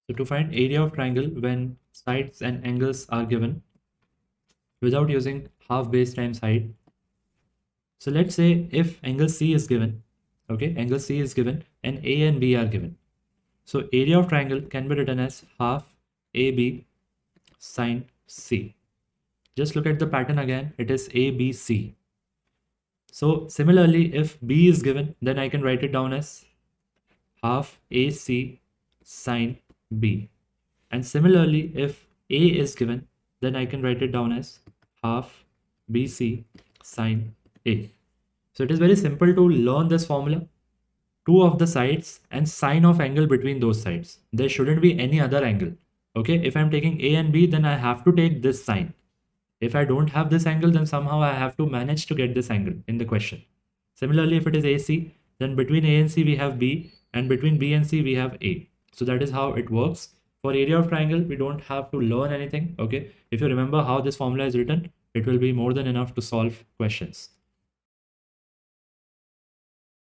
So to find area of triangle when sides and angles are given without using half base times height. So let's say if angle C is given, okay, angle C is given and A and B are given. So area of triangle can be written as half AB sine C. Just look at the pattern again, it is ABC. So similarly, if B is given, then I can write it down as half AC sine B. And similarly, if A is given, then I can write it down as half BC sine A. So it is very simple to learn this formula. Two of the sides and sine of angle between those sides. There shouldn't be any other angle. Okay, if I'm taking A and B, then I have to take this sine. If I don't have this angle, then somehow I have to manage to get this angle in the question. Similarly, if it is AC, then between A and C we have B, and between B and C we have A. So that is how it works. For area of triangle, we don't have to learn anything. Okay, if you remember how this formula is written, it will be more than enough to solve questions.